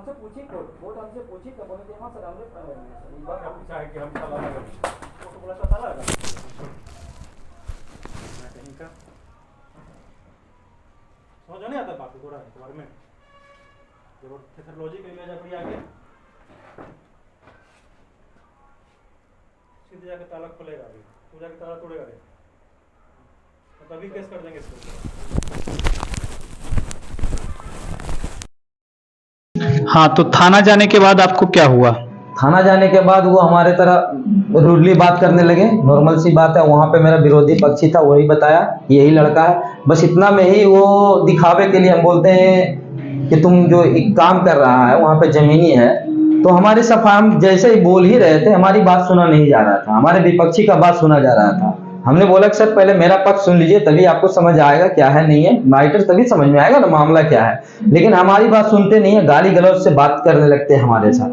हमसे पूछी कोर्ट हमसे पूछी तो बोले हाँ सर हमने बात क्या पूछा है कि हम साला लगा वो तो बोला था साला लगा कहीं का समझ नहीं आता बात थोड़ा है बारे में जब टेक्नोलॉजी के लिए जब आगे सीधे जाके ताला खोलेगा अभी तू जाके ताला तोड़ेगा रे तो तभी केस कर देंगे इसको। हाँ, तो थाना जाने के बाद आपको क्या हुआ? थाना जाने के बाद वो हमारे तरह रूडली बात करने लगे। नॉर्मल सी बात है, वहाँ पे मेरा विरोधी पक्षी था, वही बताया यही लड़का है। बस इतना में ही वो दिखावे के लिए हम बोलते हैं कि तुम जो एक काम कर रहा है वहाँ पे जमीनी है, तो हमारे सफा हम जैसे ही बोल ही रहे थे, हमारी बात सुना नहीं जा रहा था, हमारे विपक्षी का बात सुना जा रहा था। हमने बोला कि सर पहले मेरा पक्ष सुन लीजिए, तभी आपको समझ आएगा क्या है नहीं है, मैटर तभी समझ में आएगा ना मामला क्या है। लेकिन हमारी बात सुनते नहीं है, गाली गलौज से बात करने लगते हैं हमारे साथ,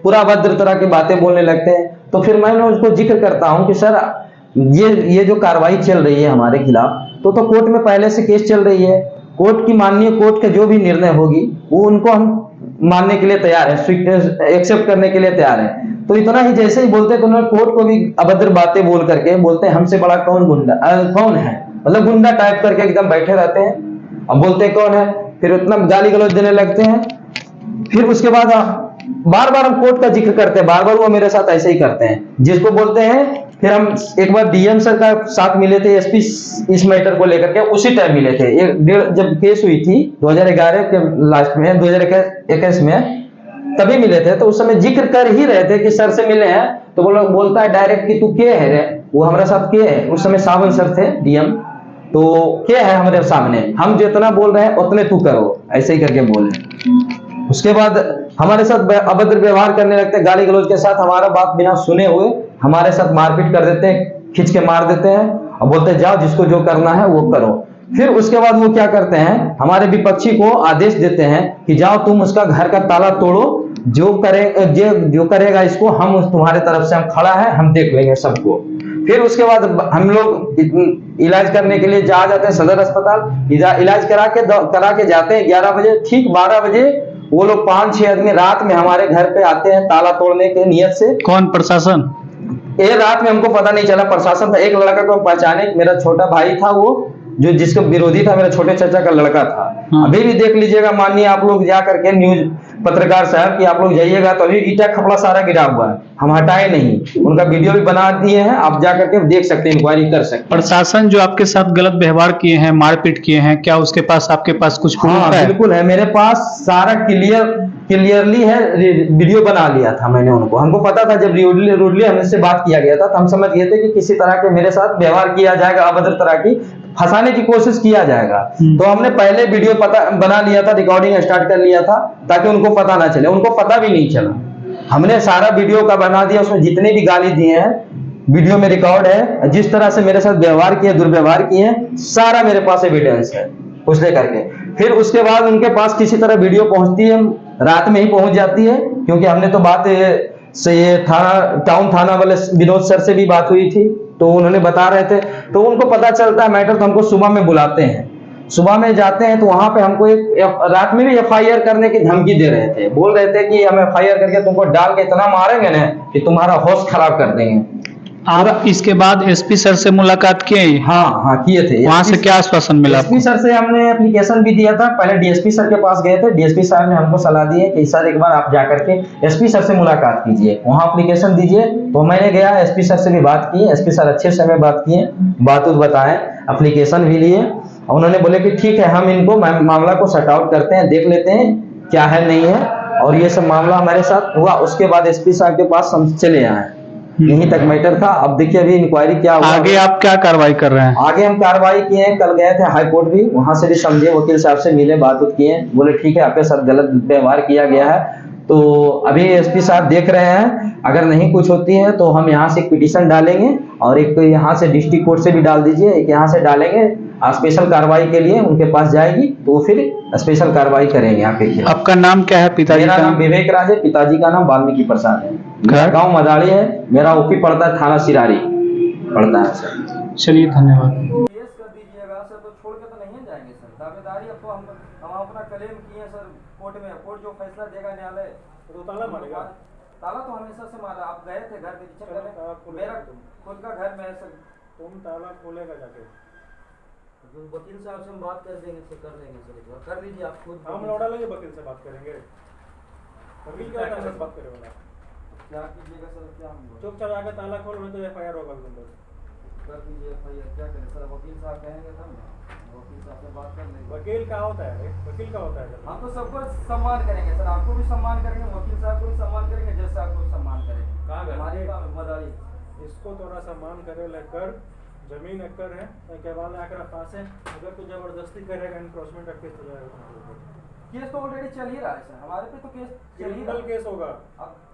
पूरा अभद्र तरह की बातें बोलने लगते हैं। तो फिर मैं उसको जिक्र करता हूं कि सर ये जो कार्रवाई चल रही है हमारे खिलाफ, तो कोर्ट में पहले से केस चल रही है। कोर्ट की माननीय कोर्ट का जो भी निर्णय होगी वो उनको हम मानने के लिए तैयार है, एक्सेप्ट करने के लिए तैयार है। तो इतना ही जैसे ही बोलते हैं तो उन्होंने कोर्ट को भी अभद्र बातें बोल करके बोलते हैं हमसे बड़ा कौन गुंडा कौन है, मतलब गुंडा टाइप करके एकदम बैठे रहते हैं। अब बोलते हैं कौन है, फिर उतना गाली गलौज देने लगते हैं। फिर उसके बाद बार बार हम कोर्ट का जिक्र करते हैं, बार बार वो मेरे साथ ऐसे ही करते हैं, जिसको बोलते हैं। फिर हम एक बार डीएम सर का साथ मिले थे, एसपी इस मैटर को लेकर के उसी टाइम मिले थे। जब केस हुई थी 2011 के लास्ट में, 2021 में तभी मिले थे। तो उस समय जिक्र कर ही रहे थे कि सर से मिले हैं, तो वो लोग बोलता है डायरेक्ट कि तू के है रे, वो हमारे साथ के है। उस समय सावन सर थे डीएम, तो क्या है हमारे सामने, हम जितना बोल रहे हैं उतने तू करो, ऐसे ही करके बोले। उसके बाद हमारे साथ अभद्र व्यवहार करने लगते हैं, गाली गलौज के साथ, हमारा बात बिना सुने हुए हमारे साथ मारपीट कर देते हैं, खींच के मार देते हैं और बोलते हैं जाओ जिसको जो करना है वो करो। फिर उसके बाद वो क्या करते हैं, हमारे विपक्षी को आदेश देते हैं कि जाओ तुम उसका घर का ताला तोड़ो, जो करेगा इसको हम तुम्हारे तरफ से हम खड़ा है, हम देख लेंगे सबको। फिर उसके बाद हम लोग इलाज करने के लिए जाते हैं सदर अस्पताल, इलाज करा के जाते हैं 11 बजे। ठीक 12 बजे वो लोग 5-6 आदमी रात में हमारे घर पे आते हैं ताला तोड़ने के नियत से। कौन प्रशासन? ये रात में हमको पता नहीं चला, प्रशासन था। एक लड़का को पहचाने, मेरा छोटा भाई था, वो जो जिसका विरोधी था मेरा छोटे चाचा का लड़का था। अभी भी देख लीजिएगा, माननीय आप लोग जा करके न्यूज पत्रकार साहब कि आप लोग जाइएगा तो अभी ईटा खपड़ा सारा गिरा हुआ है, हम हटाए नहीं, उनका वीडियो भी बना दिए हैं, आप जा करके देख सकते हैं, इंक्वायरी कर सकते हैं। प्रशासन जो आपके साथ गलत व्यवहार किए हैं, मारपीट किए हैं, क्या उसके पास आपके पास कुछ प्रूफ है? बिल्कुल है, मेरे पास सारा क्लियरली है, वीडियो बना लिया था मैंने उनको। हमको पता था जब रूडली हमसे बात किया गया था तो हम समझ गए थे कि किसी तरह के मेरे साथ व्यवहार किया जाएगा, अभद्र तरह की फंसाने की कोशिश किया जाएगा। तो हमने पहले वीडियो बना लिया था, रिकॉर्डिंग स्टार्ट कर लिया था ताकि उनको पता ना चले, उनको पता भी नहीं चला। हमने सारा वीडियो का बना दिया, उसमें जितने भी गाली दिए हैं वीडियो में रिकॉर्ड है, जिस तरह से मेरे साथ व्यवहार किया, दुर्व्यवहार किए, सारा मेरे पास एविडेंस है उस लेकर के। फिर उसके बाद उनके पास किसी तरह वीडियो पहुंचती है, रात में ही पहुंच जाती है, क्योंकि हमने तो बात से ये टाउन थाना वाले विनोद सर से भी बात हुई थी, तो उन्होंने बता रहे थे, तो उनको पता चलता है मैटर। तो हमको सुबह में बुलाते हैं, सुबह में जाते हैं तो वहां पे हमको रात में भी एफआईआर करने की धमकी दे रहे थे, बोल रहे थे कि हम एफआईआर करके तुमको डाल के इतना मारेंगे ना कि तुम्हारा होश खराब कर देंगे। आप इसके बाद एसपी सर से मुलाकात किए? हाँ किए थे। वहां से क्या आश्वासन मिला? एसपी सर से हमने एप्लीकेशन भी दिया था, पहले डीएसपी सर के पास गए थे, डीएसपी साहब ने हमको सलाह दी है कि सर एक बार आप जाकर के एसपी सर से मुलाकात कीजिए, वहां एप्लीकेशन दीजिए। तो मैंने गया, एसपी सर से भी बात की, एसपी सर अच्छे से हमें बात किए, बात बताए, एप्लीकेशन भी लिए। उन्होंने बोले कि ठीक है, हम इनको मामला को सॉर्ट आउट करते हैं, देख लेते हैं क्या है नहीं है, और ये सब मामला हमारे साथ हुआ। उसके बाद एसपी साहब के पास हम चले आए, यहीं तक मैटर था। अब देखिए अभी इंक्वायरी क्या हुआ, आगे आप क्या कार्रवाई कर रहे हैं? आगे हम कार्रवाई किए हैं, कल गए थे हाई कोर्ट भी, वहां से भी समझे, वकील साहब से मिले, बात किए, बोले ठीक है आपके साथ गलत व्यवहार किया गया है। तो अभी एसपी साहब देख रहे हैं, अगर नहीं कुछ होती है तो हम यहाँ से एक पिटीशन डालेंगे, और एक यहाँ से डिस्ट्रिक्ट कोर्ट से भी डाल दीजिए, एक यहाँ से डालेंगे, स्पेशल कार्रवाई के लिए उनके पास जाएगी, तो वो फिर स्पेशल कार्रवाई करेंगे आपके खिलाफ। आपका नाम क्या है? पिताजी मेरा का नाम विवेक राज है, पिताजी का नाम वाल्मीकि प्रसाद है, मेरा गाँव मदाड़ी है, मेरा ओपी पड़ता है थाना सिरारी पड़ता है सर। चलिए धन्यवाद। केस कर दीजिएगा सर, तो छोड़ के तो नहीं जाएंगे सर, दावेदारी अब तो हम अपना क्लेम किए सर, कोर्ट में, कोर्ट जो फैसला देगा न्यायालय, तो ताला मारेगा। ताला तो हमेशा से मारा। आप गए थे घर निरीक्षण चलो, ताला करने, खोलेगा मेरा तुम। खुद का घर में है सर। तुम ताला खोलेगा जाके। तो वकील साहब से हम बात कर देंगे सर, कर लेंगे सर, एक बार कर लीजिए आप खुद। हम लौटा लेंगे, वकील से बात करेंगे। वकील क्या होता है, बात करेगा। क्या कीजिएगा सर, क्या हम चुपचाप आके ताला खोल, नहीं तो FIR होगा तुम पर। कर दीजिए FIR। क्या करें सर, वकील साहब कहेंगे तब ना, वकील साहब से बात कर लेंगे। वकील क्या होता है, वकील क्या होता है? हम तो सबको सम्मान करेंगे सर, आपको भी सम्मान करेंगे, वकील साहब को भी सम्मान करेंगे, जैसे आपको सम्मान करेंगे। कहाँ गए? हमारी मदारी इसको थोड़ा सम्मान करे लेकर, जमीन एकड़ है, के बाद आकर पास है। अगर तू जबरदस्ती करेगा, एनक्रोचमेंट का केस हो जाएगा। केस तो ऑलरेडी चल ही रहा है सर, हमारे पे तो केस चल ही क्रिमिनल रहा है। केस होगा।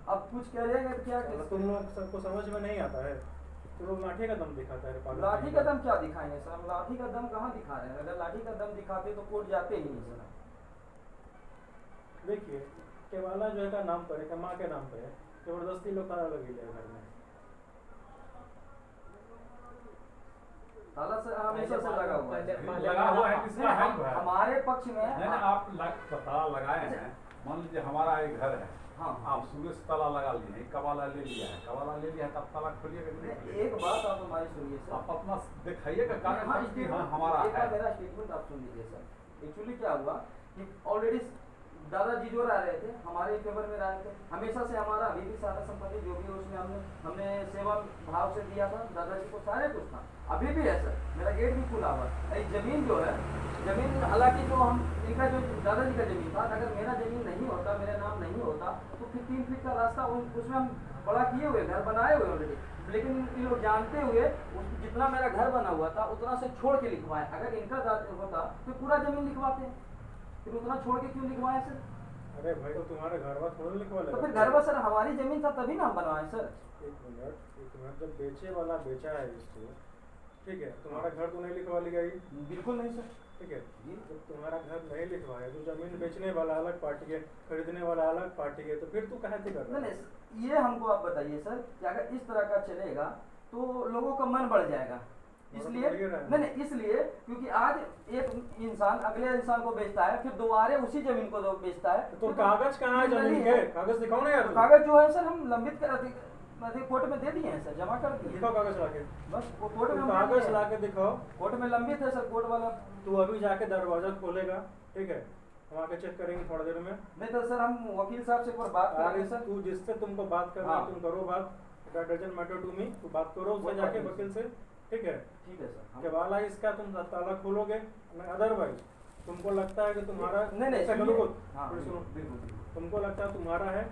अब कुछ कह रहे हैं क्या केस? तुम लोग सबको समझ में नहीं आता है, तुम लोग लाठी का दम दिखाता है। पागल लाठी का दम क्या दिखाएंगे सर, हम लाठी का दम कहाँ दिखा रहे हैं? अगर लाठी का दम दिखाते तो कोर्ट जाते ही नहीं सर। देखिए, केवाला जो है का नाम पर है, माँ के नाम पे है, जबरदस्ती लोग ताला लगी ले घर में। ताला सर हमेशा से लगा हुआ है। लगा हुआ है, किसका है? हमारे पक्ष में नहीं नहीं, आप ताला लगाए हैं। मान लीजिए हमारा एक घर है, हाँ। आप सुबह से ताला लगा लिए हैं, कबाला ले लिया है, कबाला ले लिया है, तब ताला खोलिएगा कि नहीं? एक बात आप हमारी सुनिए सर। आप अपना दिखाइएगा कागज हाँ, पर कि हाँ हमारा एक बार है। मेरा स्टेटमेंट आप सुन लीजिए सर। एक्चुअली क्या हुआ कि ऑलरेडी दादाजी जो रह रहे थे हमारे फेवर में रहे थे, हमेशा से हमारा अभी भी सारा संपत्ति जो भी उसमें हमने सेवा भाव से दिया था, दादाजी को सारे कुछ था, अभी भी है सर। मेरा गेट भी खुला हुआ है। जमीन जो है, जमीन हालांकि जो हम इनका जो दादाजी का जमीन था, अगर मेरा जमीन नहीं होता, मेरा नाम नहीं होता, तो फिर 3 फीट का रास्ता उसमें हम बड़ा किए हुए, घर बनाए हुए ऑलरेडी। लेकिन ये लोग जानते हुए जितना मेरा घर बना हुआ था उतना से छोड़ के लिखवाए। अगर इनका होता तो पूरा जमीन लिखवाते, फिर उतना छोड़ के क्यों लिखवाए सर? अरे भाई, तो तुम्हारे घर वाला थोड़ा लिखवा तो फिर लेगा। घर सर हमारी जमीन था तभी ना हम बनवाए सर। एक मिनट, जब बेचे वाला बेचा है इसको, ठीक है, तुम्हारा घर तो नहीं लिखवा लिया ये? बिल्कुल नहीं सर। ठीक है, जब तुम्हारा घर नहीं लिखवाया, तो जमीन बेचने वाला अलग पार्टी है, खरीदने वाला अलग पार्टी है, तो फिर तू कहाँ से कर रहा है? नहीं, ये हमको आप बताइए सर कि अगर इस तरह का चलेगा तो लोगों का मन बढ़ जाएगा। इसलिए नहीं, इसलिए क्योंकि आज एक इंसान अगले इंसान को बेचता है, फिर दोबारा उसी जमीन को बेचता है। तो कागज कहाँ है जमीन के? कागज दिखाओ ना यार। कागज जो है सर हम लंबित कर कोर्ट में दे दिए हैं सर, जमा कर दिए। दिखाओ कागज लाके, बस वो कोर्ट में कागज लाके दिखाओ। कोर्ट में लंबित है सर, कोर्ट वाला। तू अभी जाके दरवाजा खोलेगा, ठीक है, हम आके चेक करेंगे थोड़ा देर में। नहीं तो सर हम वकील साहब से एक बार बात करेंगे सर। तू जिससे तुमको बात करना है, हाँ। तुम करो बात, that doesn't matter to me. तू बात करो उससे जाके वकील से, ठीक है। ठीक है सर। के वाला इसका तुम ताला खोलोगे, अदरवाइज तुमको लगता है कि तुम्हारा नहीं ऐसा सुनिए। करो, हाँ, सुनो, बिल्कुल। तुमको लगता है तुम्हारा है,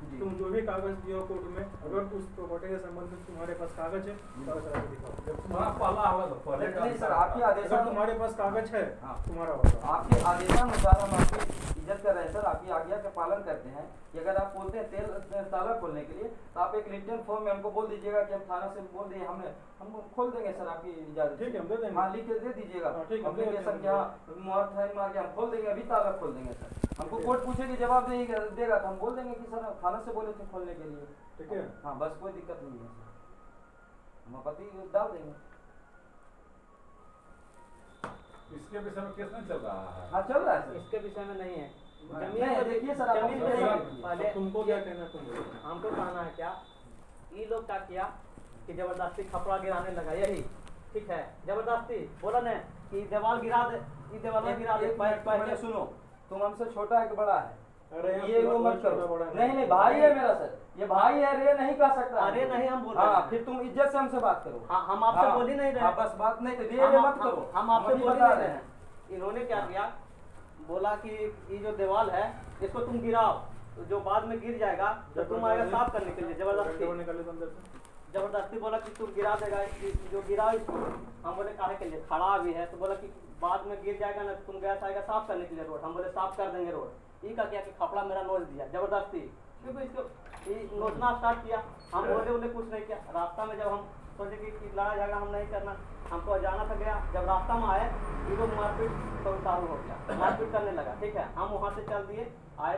जी। तुम जो भी कागज दियो कोर्ट में, अगर उस प्रॉपर्टी के संबंधित तुम्हारे पास कागज है, कागज लाके दिखाओ। जब तुम्हारा पहला होगा तो पहले का नहीं सर, आपके आदेश अगर तुम्हारे पास कागज है, हाँ। तुम्हारा होगा। आपके आदेशानुसार हम आपकी इज्जत कर रहे हैं सर, आपकी आज्ञा का पालन करते हैं कि अगर आप बोलते हैं तेल ताला खोलने के लिए, तो आप एक रिटर्न फॉर्म में हमको बोल दीजिएगा कि हम थाना से बोल दिए, हम खोल देंगे सर आपकी इजाजत। ठीक है, हम दे देंगे। हाँ, लिख के दे दीजिएगा। हाँ, ठीक है, हम देंगे सर कि हाँ मोहर फाइन मार के हम खोल देंगे, अभी ताला खोल देंगे सर। हमको कोर्ट पूछेगी, जवाब देगा तो हम बोल देंगे कि सर थाना से बोले थे खोलने के लिए। ठीक है, हाँ, बस कोई दिक्कत नहीं है सर, हम आपत्ति डाल देंगे। इसके विषय में केस नहीं चल रहा है। हाँ, चल रहा है सर। इसके विषय में नहीं है। जमीन है, देखिए सर, आप जमीन हमसे पे बात कीजिए। पहले तुमको क्या कहना, तुम बोलो। हमको कहना है क्या, ये लोग क्या किया कि जबरदस्ती खपड़ा गिराने लगा, यही ठीक है, जबरदस्ती बोला न कि दीवार गिरा दे, ये दीवार गिरा दे। पहले सुनो, तुम हमसे छोटा है कि बड़ा है? अरे ये वो मत करो। नहीं, भाई है मेरा सर, ये भाई है, रे नहीं कह सकता। अरे नहीं, हम बोल रहे हाँ, हैं। फिर तुम इज्जत से हमसे बात करो। हाँ, हम आपसे हाँ, बोल ही नहीं रहे। हाँ, बस बात नहीं, रे मत करो। हम आपसे अभी बोल ही बता नहीं रहे रहे हैं। इन्होंने क्या किया, बोला कि ये जो दीवार है इसको तुम गिराओ, तो जो बाद में गिर जाएगा तो तुम आएगा साफ करने के लिए। जबरदस्ती निकाले अंदर से। जबरदस्ती बोला कि तुम गिरा देगा, जो गिरा इसको। हम बोले काहे के लिए, खड़ा भी है, तो बोला कि बाद में गिर जाएगा ना, तुम गैस आएगा साफ करने के लिए रोड। हम बोले साफ कर देंगे रोड। ये का क्या कि खपड़ा मेरा नोच दिया जबरदस्ती, क्योंकि इसको ये नोचना स्टार्ट किया। हम बोले कुछ नहीं किया। रास्ता में जब हम सोचे कि लड़ा झगड़ा हम नहीं करना, हमको जाना था गया, जब रास्ता में आए ये लोग मारपीट चालू हो गया, मारपीट करने लगा। ठीक है, हम वहाँ से चल दिए, आए